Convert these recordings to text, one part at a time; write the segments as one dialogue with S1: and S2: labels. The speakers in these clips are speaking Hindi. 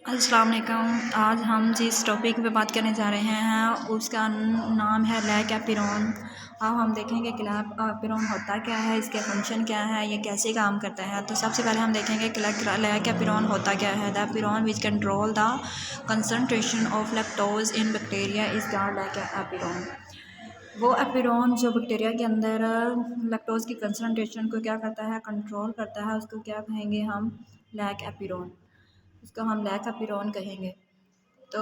S1: अस्सलाम वालेकुम। आज हम जिस टॉपिक पे बात करने जा रहे हैं उसका नाम है लैक एपिरॉन। अब हम देखेंगे कि लैक एपिरॉन होता क्या है, इसके फंक्शन क्या है, ये कैसे काम करता है। तो सबसे पहले हम देखेंगे कि लैक एपिरॉन होता क्या है। The operon which control the concentration of lactose in bacteria is called lac operon. वो एपिरॉन जो बैक्टीरिया के अंदर लैक्टोज की कंसनट्रेशन को क्या करता है, कंट्रोल करता है, उसको क्या कहेंगे हम, लैक एपिरॉन। इसको हम लैक एपिरॉन कहेंगे। तो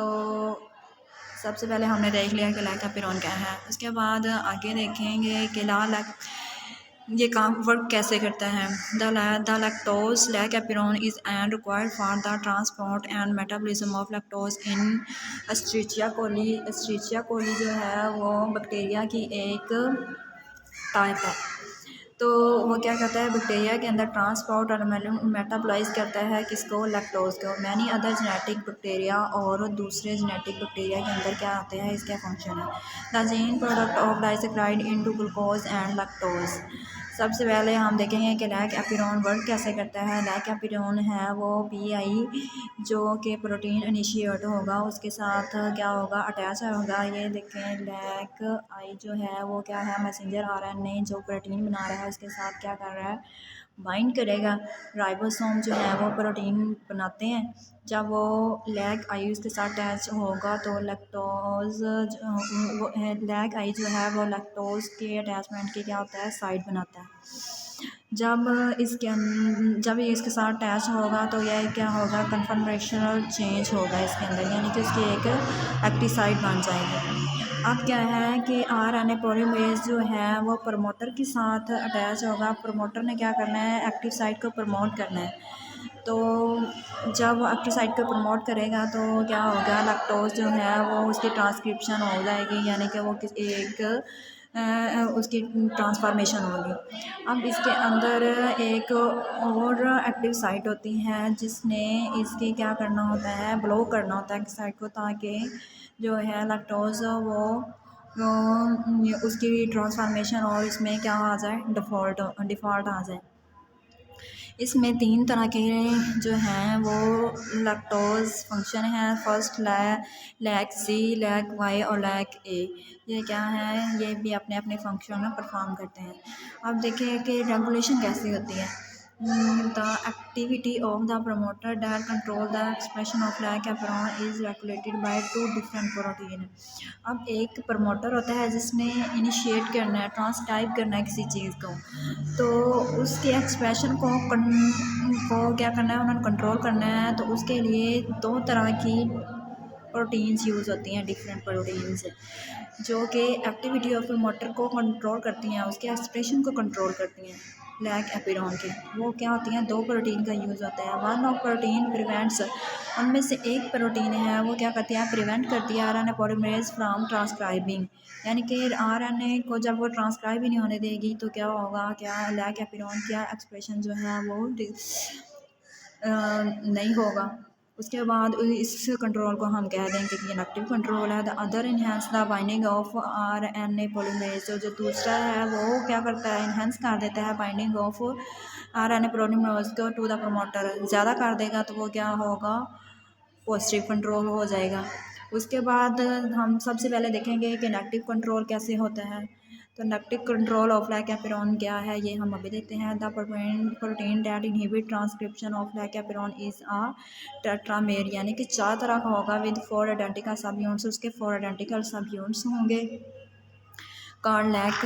S1: सबसे पहले हमने देख लिया कि लैक एपिरॉन क्या है। उसके बाद आगे देखेंगे कि ये काम वर्क कैसे करता है। The lactose lac operon is and required for the transport and metabolism of lactose in Escherichia coli. Escherichia coli जो है वो बैक्टीरिया की एक टाइप है। तो वो क्या करता है, बैक्टीरिया के अंदर ट्रांसपोर्ट और मेटाबोलाइज करता है किसको, लैक्टोज को। मैनी अदर जेनेटिक बैक्टीरिया और दूसरे जेनेटिक बैक्टीरिया के अंदर क्या आते हैं, इसका फंक्शन है the gene product of disaccharide into glucose and lactose. सबसे पहले हम देखेंगे कि लैक एपिरॉन वर्क कैसे करता है। लैक एपिरॉन है वो पीआई जो कि प्रोटीन इनिशिएट होगा, उसके साथ क्या होगा, अटैच होगा। ये देखें लैक आई जो है वो क्या है, मैसेंजर आरएनए जो प्रोटीन बना रहा है उसके साथ क्या कर रहा है, बाइंड करेगा। राइबोसोम जो है वो प्रोटीन बनाते हैं। जब वो लैक आई उसके साथ अटैच होगा तो लैक्टोज लैक आई जो है वो लैक्टोज के अटैचमेंट के क्या होता है, साइड बनाता है। जब ये इसके साथ अटैच होगा तो यह क्या होगा, कन्फर्मेशनल चेंज होगा इसके अंदर, यानी कि उसकी एक एक्टिव साइट बन जाएगी। अब क्या है कि आरएनए पॉलीमरेज जो है वो प्रमोटर के साथ अटैच होगा। प्रमोटर ने क्या करना है, एक्टिव साइट को प्रमोट करना है। तो जब एक्टिव साइट को प्रमोट करेगा तो क्या होगा, लैक्टोज जो है वो उसकी ट्रांसक्रिप्शन हो जाएगी, यानी कि वो उसकी ट्रांसफॉर्मेशन होगी। अब इसके अंदर एक और एक्टिव साइट होती है जिसने इसके क्या करना होता है, ब्लॉक करना होता है साइट को, ताकि जो है लैक्टोज वो उसकी ट्रांसफॉर्मेशन और इसमें क्या आ जाए, डिफ़ॉल्ट आ जाए। इसमें 3 तरह के जो हैं वो लैक्टोज फंक्शन है। फर्स्ट लैक सी, लैक वाई और लैक ए। ये क्या है, ये भी अपने अपने फंक्शन परफॉर्म करते हैं। अब देखिए कि रेगुलेशन कैसी होती है। The activity of the promoter that control the expression of lac operon is regulated by 2 different protein. अब एक प्रमोटर होता है जिसने इनिशिएट करना है, ट्रांसक्राइब करना है किसी चीज़ को, तो उसके एक्सप्रेशन को क्या करना है, उन्होंने कंट्रोल करना है। तो उसके लिए 2 तरह की प्रोटीन्स यूज़ होती हैं, डिफरेंट प्रोटीन्स जो कि एक्टिविटी ऑफ प्रमोटर को कंट्रोल करती हैं, उसके एक्सप्रेशन को कंट्रोल करती हैं। लैक एपिरॉन के वो क्या होती हैं, 2 प्रोटीन का यूज़ होता है। वन ऑफ प्रोटीन प्रिवेंट्स, उनमें से एक प्रोटीन है वो क्या करती है, प्रिवेंट करती है आरएनए पॉलीमरेज फ्रॉम ट्रांसक्राइबिंग, यानी कि आरएनए को जब वो ट्रांसक्राइब ही नहीं होने देगी तो क्या होगा, क्या लैक एपिरॉन क्या एक्सप्रेशन जो है वो नहीं होगा। उसके बाद इस कंट्रोल को हम कह देंगे कि इनएक्टिव कंट्रोल है। The other enhance the binding of RNA polymerase, जो दूसरा है वो क्या करता है, इन्हेंस कर देता है बाइंडिंग ऑफ आरएनए पॉलीमरेज को टू द प्रमोटर। ज़्यादा कर देगा तो वो क्या होगा, पॉजिटिव कंट्रोल हो जाएगा। उसके बाद हम सबसे पहले देखेंगे कि इनएक्टिव कंट्रोल कैसे होता है। तो inactive control of lac operon क्या है, ये हम अभी देखते हैं। The protein that inhibit transcription of lac operon is a tetramer, यानी कि 4 तरह का होगा विद 4 आइडेंटिकल सब यूनिट्स, उसके 4 आइडेंटिकल सब यूनिट्स होंगे। कॉल्ड लैक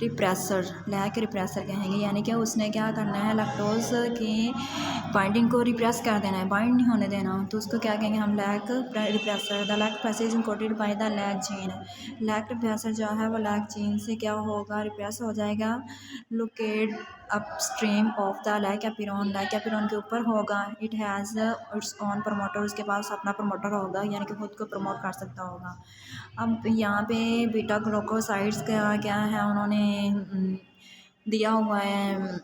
S1: रिप्रेसर कहेंगे, यानी कि उसने क्या करना है, लैक्टोज की बाइंडिंग को रिप्रेस कर देना है, बाइंड नहीं होने देना, तो उसको क्या कहेंगे हम, lac repressor. The lac repressor is encoded by the lac gene. Lac repressor जो है वो लैक जीन से क्या होगा, रिप्रेस हो जाएगा। Locate upstream of the lac operon के ऊपर होगा। It has its on promoter, उसके पास अपना प्रमोटर होगा, यानी कि खुद को प्रमोट कर सकता होगा। अब यहाँ पे बीटा ग्लूकोसाइड्स का क्या है, उन्होंने दिया हुआ है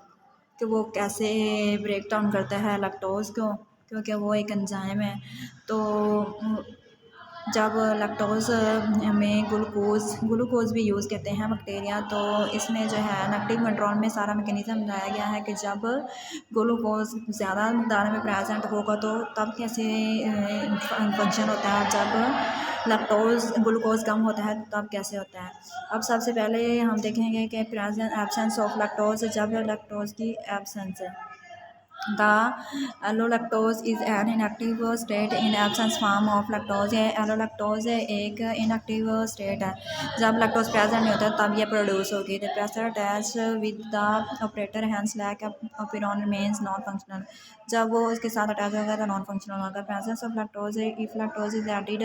S1: कि वो कैसे ब्रेक डाउन करता है लैक्टोज को, क्योंकि वो एक एंजाइम है। तो जब लैक्टोज़ में ग्लूकोज़ भी यूज़ करते हैं बैक्टीरिया, तो इसमें जो है नेगेटिव कंट्रोल में सारा मैकेनिज़्म बनाया गया है कि जब ग्लूकोज़ ज़्यादा मकदार में प्रेजेंट होगा तो तब कैसे फंक्शन होता है, जब ग्लूकोज़ कम होता है तब कैसे होता है। अब सबसे पहले हम देखेंगे कि प्रेजेंट एब्सेंस ऑफ लैक्टोज़, जब लैक्टोज़ की एब्सेंस है। The allolactose is an inactive state in absence form of lactose. Allolactose एक inactive state है, जब lactose present नहीं होता तब ये प्रोड्यूस होगी। The pressure attached with the operator hence lac operon remains non-functional. जब वो उसके साथ अटैच होगा तो नॉन फंक्शनल होगा। Presence of lactose, if lactose is added,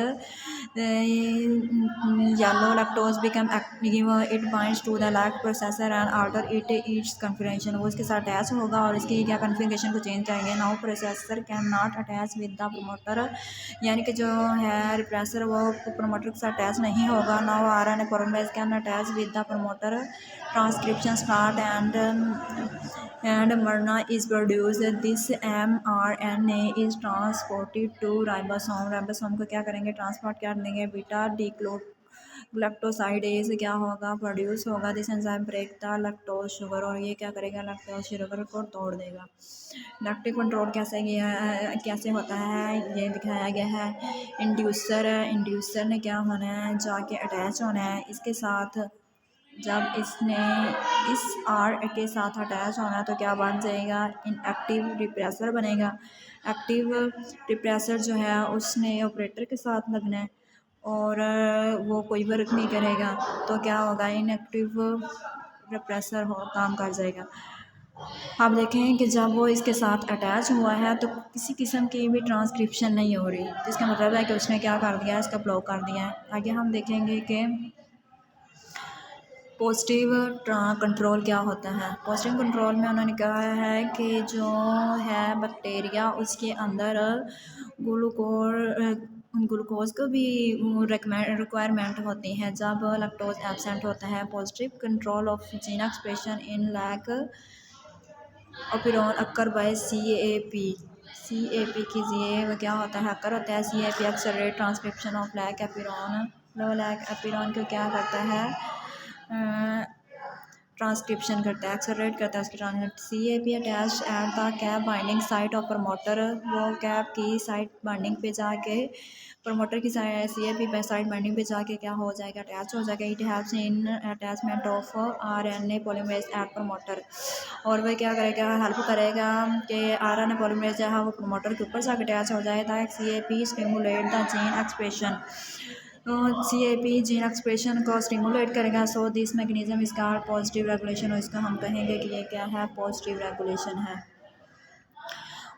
S1: yellow lactose become active, it binds to the lac processor and alter its configuration. वो इसके साथ अटैच होगा और इसकी क्या कन्फिगरेशन को चेंज करेंगे। Now processor can not attach with the promoter, यानी कि जो है रिप्रेसर वो प्रमोटर के साथ अटैच नहीं होगा। Now RNA polymerase can attach with the promoter, transcription start and mRNA is produced. This mRNA is transported to ribosome को क्या करेंगे, ट्रांसपोर्ट कर देंगे। बीटा ग्लैक्टोसाइडेज क्या होगा, प्रोड्यूस होगा। This enzyme break the lactose sugar, और ये क्या करेगा, लैक्टोज शुगर को तोड़ देगा। लैक्टिक कंट्रोल कैसे होता है ये दिखाया गया है। इंड्यूसर ने क्या होना है, जाके अटैच होना है इसके साथ। जब इसने इस आर के साथ अटैच होना है तो क्या बन जाएगा, इनएक्टिव रिप्रेसर बनेगा। एक्टिव रिप्रेसर जो है उसने ऑपरेटर के साथ लगना है और वो कोई वर्क नहीं करेगा, तो क्या होगा, इनएक्टिव रिप्रेसर काम कर जाएगा। आप देखें कि जब वो इसके साथ अटैच हुआ है तो किसी किस्म की भी ट्रांसक्रिप्शन नहीं हो रही, जिसका मतलब है कि उसने क्या कर दिया है, इसका ब्लॉक कर दिया है। आगे हम देखेंगे कि पॉजिटिव कंट्रोल क्या होता है। पॉजिटिव कंट्रोल में उन्होंने कहा है कि जो है बैक्टीरिया उसके अंदर ग्लूकोज को भी रिक्वायरमेंट होती है जब लैक्टोज एब्सेंट होता है। Positive control of gene expression in lac operon occur by CAP कीजिए, वो क्या होता है, अक्कर होता है। CAP accelerate transcription of lac operon. Lac operon को क्या करता है, ट्रांसक्रिप्शन करता है, एक्सेलरेट करता है उसकी transcription. CAP attach at the cap binding site of promoter, वो कैप की साइट बाइंडिंग पे जाके प्रमोटर की CAP पे साइट बाइंडिंग पे जाके क्या हो जाएगा, अटैच हो जाएगा। It helps in attachment of RNA polymerase at promoter, और वह क्या करेगा, हेल्प करेगा कि RNA पॉलीमरेज जो है वो प्रमोटर के ऊपर जाके अटैच हो जाए ताकि CAP stimulate the gene expression. तो CAP जीन एक्सप्रेशन को स्टिमुलेट करेगा। सो दिस मैकेनिज्म इसका पॉजिटिव रेगुलेशन, और इसका हम कहेंगे कि ये क्या है, पॉजिटिव रेगुलेशन है।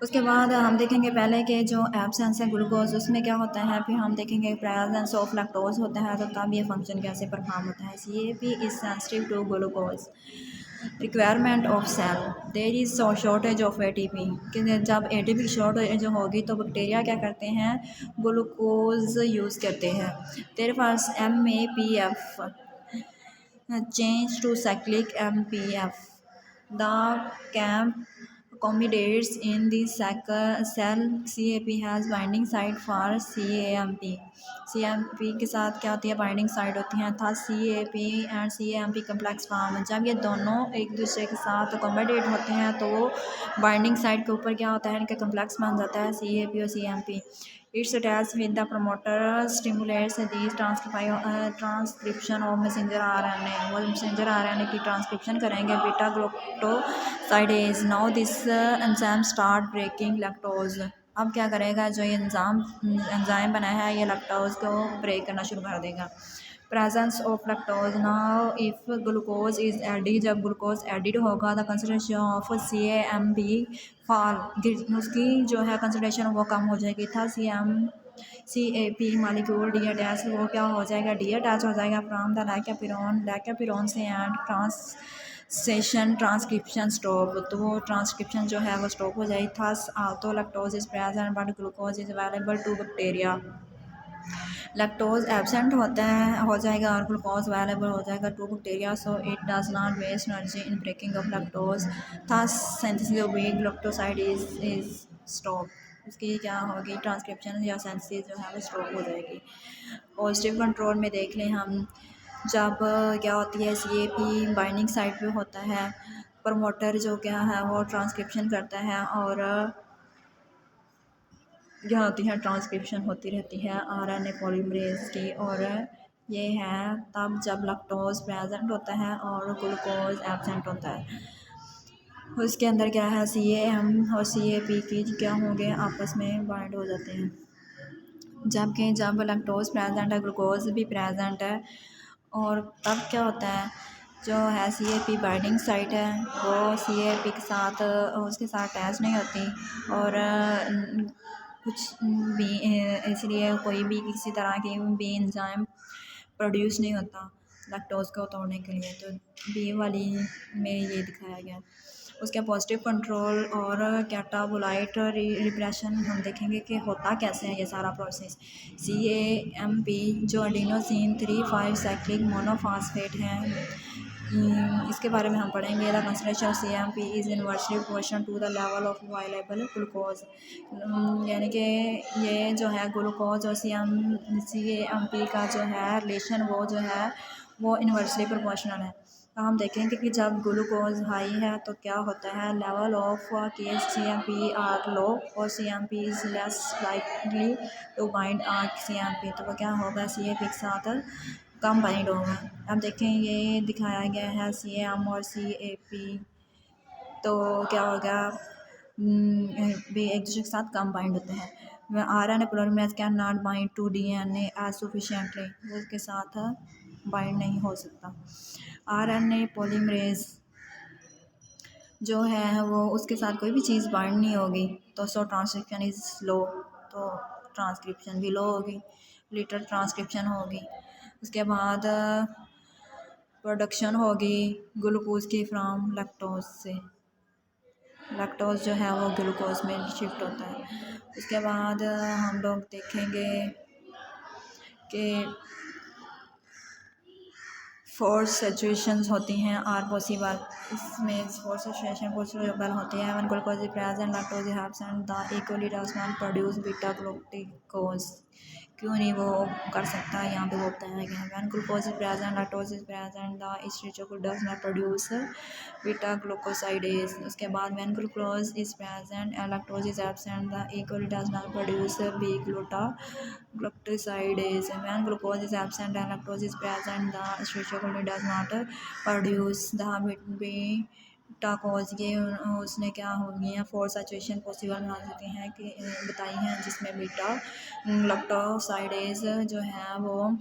S1: उसके बाद हम देखेंगे पहले के जो एब्सेंस है ग्लूकोज, उसमें क्या होता है, फिर हम देखेंगे प्रेजेंस ऑफ लैक्टोज होता है तो तब ये फंक्शन कैसे परफॉर्म होता है। CAP is sensitive to glucose requirement of cell, there is shortage of ATP, कि जब ATP शॉर्टेज होगी तो बैक्टीरिया क्या करते हैं, ग्लूकोज यूज़ करते हैं। तेरे पास MAPF change to cyclic MPF, the camp accommodates in the cell। CAP has binding site for CAMP के साथ क्या होती है, बाइंडिंग साइड होती हैं। था CAP and CAMP complex form, जब ये दोनों एक दूसरे के साथ अकोमोडेट होते हैं तो वो बाइंडिंग साइड के ऊपर क्या होता है, इनका कम्प्लेक्स बन जाता है, CAP और CAMP। It's attach with the promoter stimulates the transcription of messenger RNA, वो मैसेंजर RNA की ट्रांसक्रिप्शन करेंगे beta glucosidase. Now this enzyme start breaking lactose, अब क्या करेगा, जो ये एंजाइम बनाया है ये लैक्टोज को ब्रेक करना शुरू कर देगा। Presence of lactose, now if glucose is added, जब ग्लूकोज एडिड होगा the concentration of CAMP fall, उसकी जो है कंसनट्रेशन वो कम हो जाएगी। था CAP मालिक्यूल डी अटैच, वो क्या हो जाएगा, डी अटैच हो जाएगा फ्रॉम द लैक्टोपिरॉन से, एंड ट्रांसक्रिप्शन स्टॉप, तो वो ट्रांसक्रिप्शन जो है वो स्टॉप हो जाएगी। Thus also lactose is present but glucose is available to bacteria, lactose absent होता है हो जाएगा और ग्लूकोज अवेलेबल हो जाएगा to bacteria. So it does not waste energy in breaking of lactose, thus synthesis of weak lactoside is stop. उसकी क्या होगी, ट्रांसक्रिप्शन या सेंसेस जो है वो स्टॉप हो जाएगी। पॉजिटिव कंट्रोल में देख लें हम, जब क्या होती है CAP बाइंडिंग साइट पे होता है, प्रमोटर जो क्या है वो ट्रांसक्रिप्शन करता है और क्या होती है ट्रांसक्रिप्शन होती रहती है RNA पॉलीमरेज की। और ये है तब जब लैक्टोज प्रेजेंट होता है और ग्लूकोज एब्सेंट होता है। उसके अंदर क्या है CAM और CAP की क्या होंगे, आपस में बाइंड हो जाते हैं। जबकि जब लैक्टोज प्रेजेंट है, ग्लूकोज भी प्रेजेंट है, और तब क्या होता है, जो है CAP बाइंडिंग साइट है वो CAP के साथ उसके साथ अटैच नहीं होती, और कुछ भी इसलिए कोई भी किसी तरह की भी एंजाइम प्रोड्यूस नहीं होता लैक्टोज को तोड़ने के लिए। तो बी वाली में ये दिखाया गया। उसके पॉजिटिव कंट्रोल और कैटाबोलाइट रिप्रेशन हम देखेंगे कि होता कैसे है ये सारा प्रोसेस। CAMP जो एडिनोसिन 3,5 साइक्लिक मोनोफॉस्फेट है, इसके बारे में हम पढ़ेंगे। The concentration of CAMP is inversely proportional to the level of available glucose, यानी कि ये जो है ग्लूकोज और CAMP का जो है रिलेशन वो जो है वो इनवर्सली प्रोपोर्शनल है। तो हम देखेंगे कि जब ग्लूकोज हाई है तो क्या होता है, level of CAMP are low और CAMP is less likely to bind CAMP, तो वो क्या होगा, CAP के साथ कम बाइंड होगा। अब देखें ये दिखाया गया है CAM और CAP, तो क्या होगा, भी एक दूसरे के साथ कम बाइंड होते हैं। RNA polymerase can not bind to DNA as sufficiently, वो उसके साथ बाइंड नहीं हो सकता। RNA पॉलीमरेज जो है वो उसके साथ कोई भी चीज़ बाइंड नहीं होगी, तो सो ट्रांसक्रिप्शन इज़ लो, तो ट्रांसक्रिप्शन भी लो होगी, लिटर ट्रांसक्रिप्शन होगी। उसके बाद प्रोडक्शन होगी ग्लूकोज की फ्राम लैक्टोज से, लैक्टोज जो है वो ग्लूकोज में शिफ्ट होता है। उसके बाद हम लोग देखेंगे कि फोर्स सिचुएशंस होती हैं आर पॉसिबल, इसमें फोर्स सिचुएशन पॉसिबल होती है when glucose is present lactose is absent the E coli does not produce beta glucose, क्यों नहीं वो कर सकता है, यहाँ पे वो बताया गया है। When glucose is present lactose is present the स्टिचोको does not produce beta glucosidase. उसके बाद when glucose is present and lactose is absent the E coli does not produce B glucosidase. When glucose is absent and lactose is present, the स्टिचोको does not produce the beta कोज। ये उसने क्या हो गया, फोर सिचुएशन पॉसिबल बना देती हैं कि बताई हैं जिसमें बीटा ग्लूकोसाइडेज जो है वो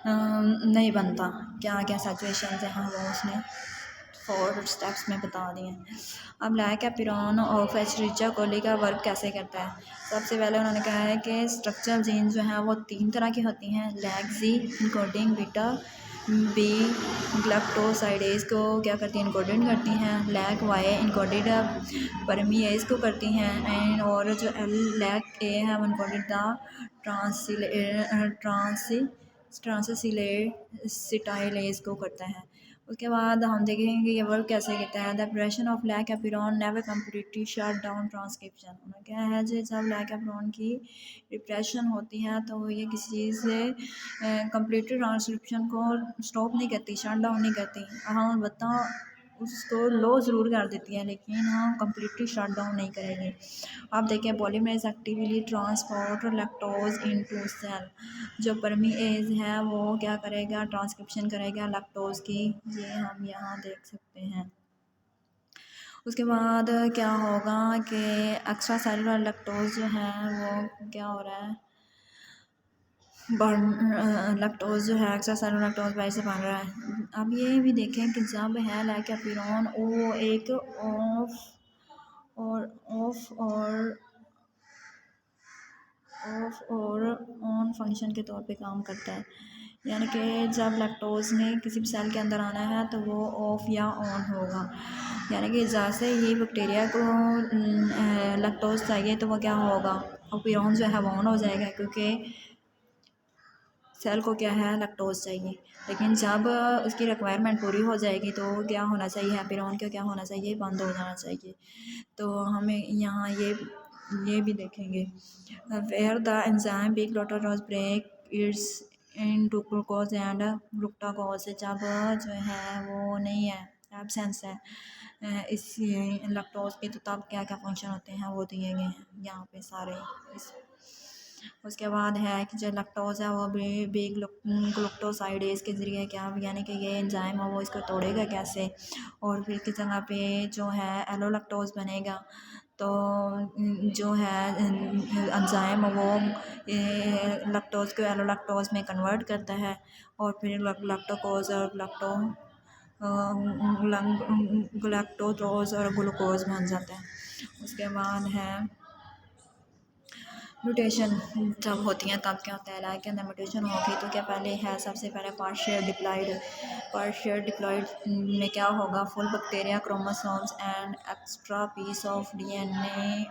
S1: नहीं बनता। क्या क्या सिचुएशन हैं वो उसने 4 स्टेप्स में बता दिए हैं। अब लैकेपिरोन ऑफ एस्चरिचिया कोली का वर्क कैसे करता है। सबसे पहले उन्होंने कहा है कि स्ट्रक्चरल जीन्स जो हैं वो 3 तरह की होती हैं। लैक जी इनकोडिंग बीटा बी ग्लैक्टोसाइडेज को क्या करती हैं, इनकोडेड करती हैं। लैक वाई इनकोडेड परमीएज को करती हैं एंड और जो लैक ए है वो इनकोडेड द ट्रांससिलेटाइलेज को करता है। उसके बाद हम देखेंगे कि ये वर्क कैसे करता है। द प्रेशन of lac operon never completely shut down transcription. उन्होंने क्या है जो जब लैकेपिरोन की डिप्रेशन होती है तो ये किसी चीज़ से कम्प्लीटली ट्रांसक्रिप्शन को स्टॉप नहीं करती, शट डाउन नहीं करती। हाँ बता उसको लो ज़रूर कर देती है लेकिन हाँ कम्प्लीटली शट डाउन नहीं करेगी। आप देखें polymerase actively transport lactose into cell, जो परमीएज है वो क्या करेगा, ट्रांसक्रिप्शन करेगा लैक्टोज की, ये हम यहाँ देख सकते हैं। उसके बाद क्या होगा कि एक्स्ट्रा सेलुलर लैक्टोज जो है वो क्या हो रहा है, बर्न लैक्टोज जो है एक्स्ट्रा सेलुलर लैक्टोज बाई से बन रहा है। अब ये भी देखें कि जब है लैकेपिरोन वो एक ऑफ और ऑन फंक्शन के तौर पे काम करता है, यानी कि जब लैक्टोज ने किसी भी सेल के अंदर आना है तो वो ऑफ या ऑन होगा। यानी कि जैसे ही बैक्टीरिया को लैक्टोज चाहिए तो वो क्या होगा, पिरोन जो है वो ऑन हो जाएगा क्योंकि सेल को क्या है लैक्टोज चाहिए। लेकिन जब उसकी रिक्वायरमेंट पूरी हो जाएगी तो क्या होना चाहिए, पिरोन को क्या होना चाहिए, बंद हो जाना चाहिए। तो हमें यहाँ ये ये भी देखेंगे। वेयर द एंजाइम बिग ग्लूटाकोज break its into glucose and ग्लूटाकोज, जब जो है वो नहीं है, एब्सेंस है इस लैक्टोज के, तो तब क्या क्या फंक्शन होते हैं वो दिए गए हैं यहाँ पे सारे। इस उसके बाद है कि जो लैक्टोज है वो भी ग्लूकोसाइडेज के ज़रिए क्या, यानी कि ये एंजाइम है वो इसको तोड़ेगा कैसे, और फिर किस जगह पे जो है एलोलैक्टोज बनेगा। तो जो है एंजाइम वो लैक्टोज को एलोलैक्टोज में कन्वर्ट करता है, और फिर लैक्टोकोज और ग्लैक्टोज और ग्लूकोज बन जाता है। उसके बाद है म्यूटेशन, जब होती हैं तब क्या होता है, लाइक के अंदर म्यूटेशन होगी तो क्या पहले है, सबसे पहले पार्शियल डिप्लॉइड में क्या होगा, full bacteria chromosomes and extra piece of DNA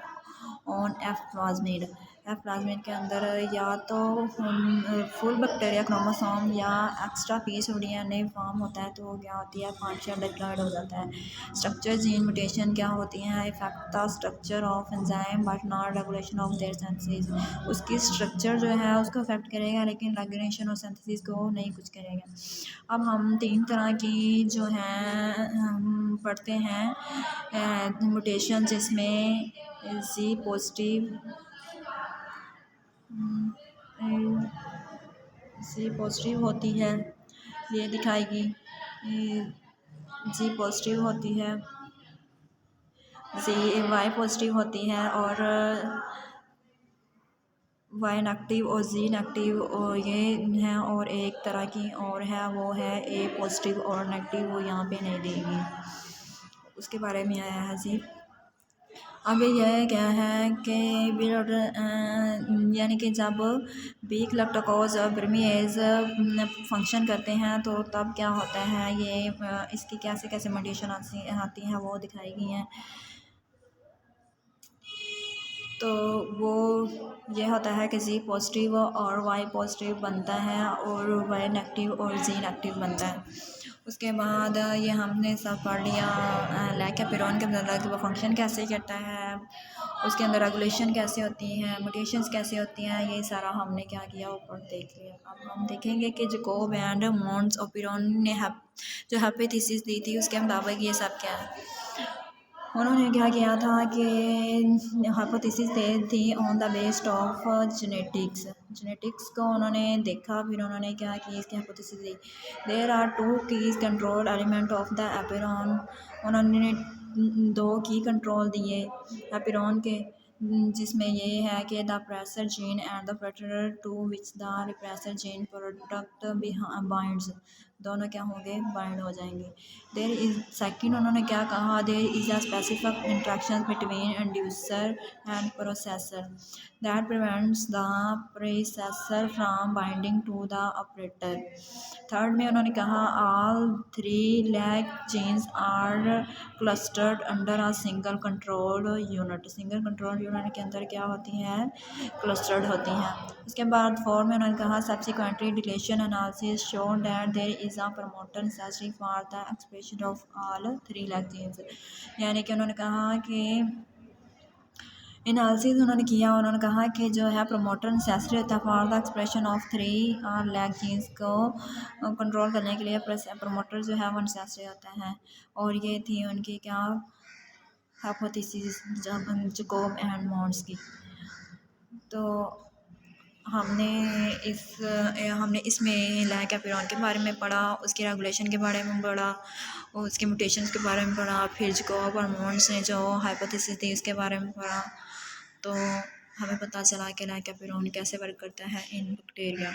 S1: on F plasmid के अंदर या तो फुल बैक्टीरिया क्रोमोसोम या extra piece of DNA form होता है, तो क्या होती है, पार्शियल डिप्लॉइड हो जाता है। स्ट्रक्चर जीन म्यूटेशन क्या होती हैं, effect the structure of enzyme but not regulation of their synthesis, उसकी स्ट्रक्चर जो है उसको अफेक्ट करेगा लेकिन रेगुलेशन और सिंथेसिस को नहीं कुछ करेगा। अब हम 3 तरह की जो है हम पढ़ते हैं म्यूटेशन, जिसमें सी पॉजिटिव होती है, ये दिखाएगी, जी पॉजिटिव होती है, जी वाई पॉजिटिव होती है, और वाई नेगेटिव और जी नेगेटिव, और ये है, और एक तरह की और है वो है ए पॉजिटिव और नेगेटिव, वो यहाँ पे नहीं देगी, उसके बारे में आया है जी। आगे यह क्या है कि यानी कि जब बीक लैक्टोकोज और परमेज फंक्शन करते हैं तो तब क्या होता है, ये इसकी कैसे कैसे म्यूटेशन आती हैं वो दिखाई गई हैं। तो वो ये होता है कि जी पॉजिटिव और वाई पॉजिटिव बनता है, और वाई नेगेटिव और जी नेगेटिव बनता है। उसके बाद ये हमने सब पढ़ लिया लैक्टोपिरोन के अंदर कि वो फंक्शन कैसे करता है, उसके अंदर रेगुलेशन कैसे होती हैं, म्यूटेशंस कैसे होती हैं, ये सारा हमने क्या किया ऊपर देख लिया। अब हम देखेंगे कि जैकोब एंड मोन्स ओपिरोन ने जो हाइपोथेसिस दी थी उसके मुताबिक ये सब क्या है। उन्होंने क्या किया था कि हाइपोथेसिस थी on the based of genetics को उन्होंने देखा, फिर उन्होंने क्या की इसकी हाइपोथेसिस दी। There are 2 keys control element of the operon, उन्होंने 2 की कंट्रोल दिए एपिरॉन के, जिसमें ये है कि the pressure gene and the प्रेटर to which the repressor gene product binds, दोनों क्या होंगे, बाइंड हो जाएंगे। देयर इज सेकंड उन्होंने क्या कहा, there is a specific interaction between inducer and processor that prevents the processor from binding to the operator. Third में उन्होंने कहा all 3 lac genes are clustered under a single control unit, single control unit के अंदर क्या होती हैं, क्लस्टर्ड होती हैं। उसके बाद 4 में उन्होंने कहा subsequently deletion analysis show that there is a promoter necessary for the expression of all 3 lac genes, यानी कि उन्होंने कहा कि एनालिसिस उन्होंने किया, उन्होंने कहा कि जो है प्रमोटर नेसेसरी होता है for the expression of 3 lac genes को कंट्रोल करने के लिए, प्रमोटर जो है वो नेसेसरी होता है। और ये थी उनकी क्या हाइपोथेसिस जैकोब एंड मोन्स की। तो हमने इसमें लैक्टोपिरोन के बारे में पढ़ा, उसके रेगुलेशन के बारे में पढ़ा, उसके म्यूटेशंस के बारे में पढ़ा, फिर जैकोब और मोन्स ने जो हाइपोथेसिस थी उसके बारे में पढ़ा। तो हमें पता चला कि लैक्टोपिरोन कैसे वर्क करता है इन बैक्टीरिया।